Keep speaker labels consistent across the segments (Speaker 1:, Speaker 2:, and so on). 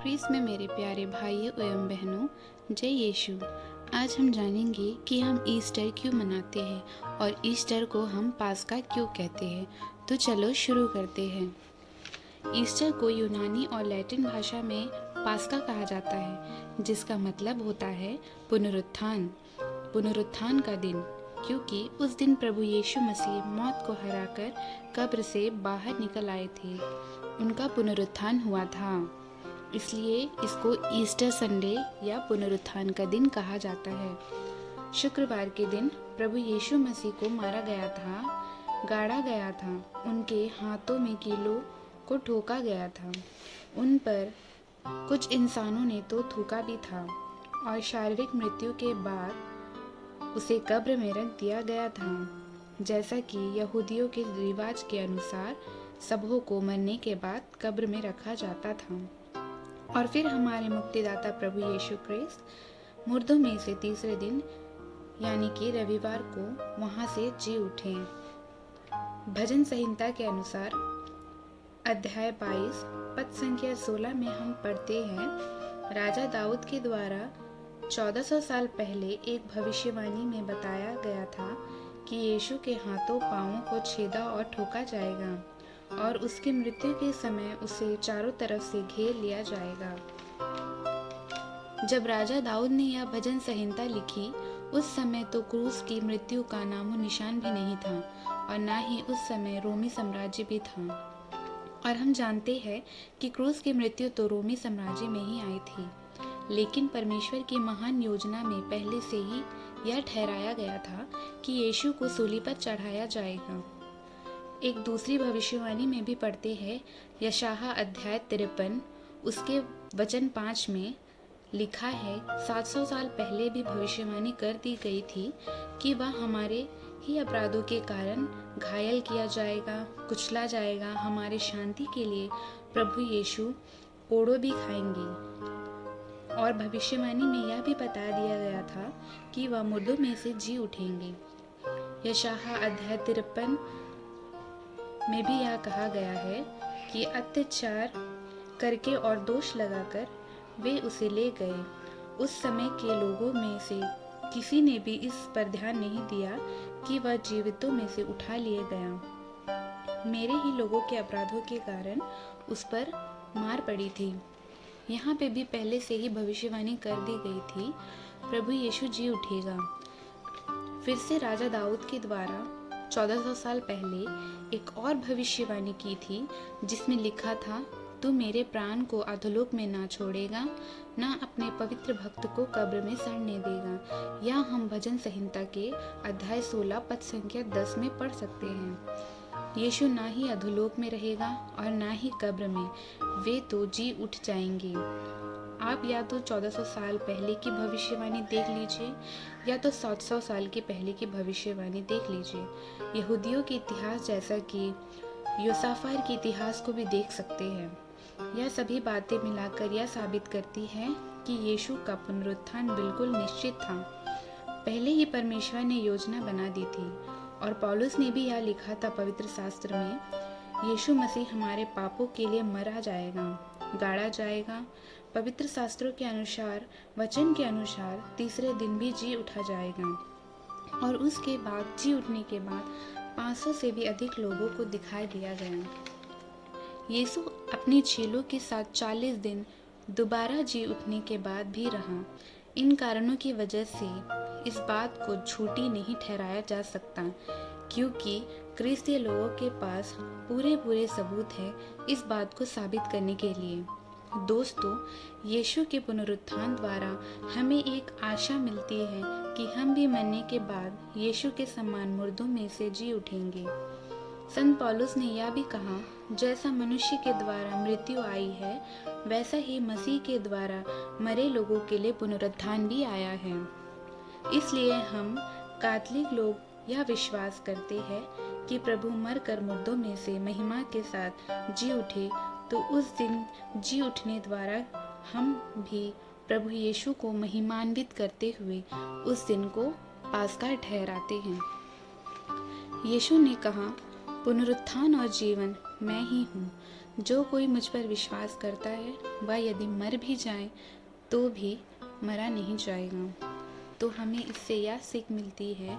Speaker 1: ख्रीस्त में मेरे प्यारे भाइयों एवं बहनों, जय यीशु। आज हम जानेंगे कि हम ईस्टर क्यों मनाते हैं और ईस्टर को हम पास्का क्यों कहते हैं। तो चलो शुरू करते हैं। ईस्टर को यूनानी और लैटिन भाषा में पास्का कहा जाता है, जिसका मतलब होता है पुनरुत्थान का दिन, क्योंकि उस दिन प्रभु यीशु मसीह मौत को हराकर कब्र से बाहर निकल आए थे। उनका पुनरुत्थान हुआ था, इसलिए इसको ईस्टर संडे या पुनरुत्थान का दिन कहा जाता है। शुक्रवार के दिन प्रभु यीशु मसीह को मारा गया था, गाड़ा गया था, उनके हाथों में कीलों को ठोका गया था। उन पर कुछ इंसानों ने तो थूका भी था और शारीरिक मृत्यु के बाद उसे कब्र में रख दिया गया था, जैसा कि यहूदियों के रिवाज के अनुसार सबों को मरने के बाद कब्र में रखा जाता था। और फिर हमारे मुक्तिदाता प्रभु यीशु ख्रीस्त मुर्दों में से तीसरे दिन यानी कि रविवार को वहां से जी उठे। भजन संहिता के अनुसार अध्याय 22 पद संख्या 16 में हम पढ़ते हैं, राजा दाऊद के द्वारा 1400 साल पहले एक भविष्यवाणी में बताया गया था कि यीशु के हाथों पांवों को छेदा और ठोका जाएगा और उसकी मृत्यु के समय उसे चारों तरफ से घेर लिया जाएगा। जब राजा दाऊद ने यह भजन संहिता लिखी, उस समय तो क्रूस की मृत्यु का नामो निशान भी नहीं था और ना ही उस समय रोमी साम्राज्य भी था। और हम जानते हैं कि क्रूस की मृत्यु तो रोमी साम्राज्य में ही आई थी, लेकिन परमेश्वर की महान योजना में पहले से ही यह ठहराया गया था कि यीशु को सूली पर चढ़ाया जाएगा। एक दूसरी भविष्यवाणी में भी पढ़ते हैं, यशायाह अध्याय 53 उसके वचन 5 में लिखा है, 700 साल पहले भी भविष्यवाणी कर दी गई थी कि वह हमारे ही अपराधों के कारण घायल किया जाएगा, कुचला जाएगा। हमारे शांति के लिए प्रभु यीशु कोड़ों भी खाएंगे। और भविष्यवाणी में यह भी बता दिया गया था कि वह मुर्दों में से जी उठेंगे। यशायाह अध्याय 53 में भी यह कहा गया है कि अत्याचार करके और दोष लगाकर वे उसे ले गए। उस समय के लोगों में से किसी ने भी इस पर ध्यान नहीं दिया कि वह जीवितों में से उठा लिए गया। मेरे ही लोगों के अपराधों के कारण उस पर मार पड़ी थी। यहाँ पे भी पहले से ही भविष्यवाणी कर दी गई थी, प्रभु यीशु जी उठेगा। फिर से राजा दाऊद के द्वारा 1400 साल पहले एक और भविष्यवाणी की थी, जिसमें लिखा था, तू मेरे प्राण को अधोलोक में ना छोड़ेगा, ना अपने पवित्र भक्त को कब्र में सड़ने देगा। यह हम भजन संहिता के अध्याय 16 पद संख्या 10 में पढ़ सकते हैं। यीशु ना ही अधोलोक में रहेगा और ना ही कब्र में, वे तो जी उठ जाएंगे। आप या तो 1400 साल पहले की भविष्यवाणी देख लीजिए या तो 700 साल के पहले की भविष्यवाणी देख लीजिए। यहूदियों के इतिहास जैसा कि योसाफार के इतिहास को भी देख सकते हैं। यह सभी बातें मिलाकर यह साबित करती है कि यीशु का पुनरुत्थान बिल्कुल निश्चित था। पहले ही परमेश्वर ने योजना बना दी थी और पौलुस ने भी यह लिखा था पवित्र शास्त्र में, यीशु मसीह हमारे पापों के लिए मरा जाएगा, गाड़ा जाएगा, पवित्र शास्त्रों के अनुसार, वचन के अनुसार तीसरे दिन भी जी उठा जाएगा। और उसके बाद जी उठने के बाद 500 से भी अधिक लोगों को दिखाई दिया गया। यीशु अपने चेलों के साथ 40 दिन दोबारा जी उठने के बाद भी रहा। इन कारणों की वजह से इस बात को झूठी नहीं ठहराया जा सकता, क्योंकि क्रिस्तीय लोगों के पास पूरे सबूत हैं इस बात को साबित करने के लिए। दोस्तों, यीशु के पुनरुत्थान द्वारा हमें एक आशा मिलती है कि हम भी मरने के बाद यीशु के समान मुर्दों में से जी उठेंगे। संत पौलुस ने यह भी कहा, जैसा मनुष्य के द्वारा मृत्यु आई है, वैसा ही मसीह के द्वारा मरे लोगों के लिए पुनरुत्थान भी आया है। इसलिए हम कैथोलिक लोग यह विश्वास करते हैं कि प्रभु मर कर मुर्दों में से महिमा के साथ जी उठे, तो उस दिन जी उठने द्वारा हम भी प्रभु यीशु को महिमान्वित करते हुए उस दिन को पास्का ठहराते हैं। यीशु ने कहा, पुनरुत्थान और जीवन मैं ही हूँ। जो कोई मुझ पर विश्वास करता है वह यदि मर भी जाए तो भी मरा नहीं जाएगा। तो हमें इससे यह सीख मिलती है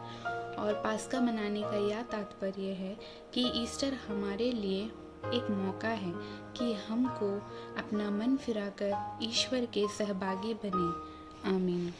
Speaker 1: और पास्का मनाने का यह तात्पर्य है कि ईस्टर हमारे लिए एक मौका है कि हमको अपना मन फिराकर ईश्वर के सहभागी बने। आमीन।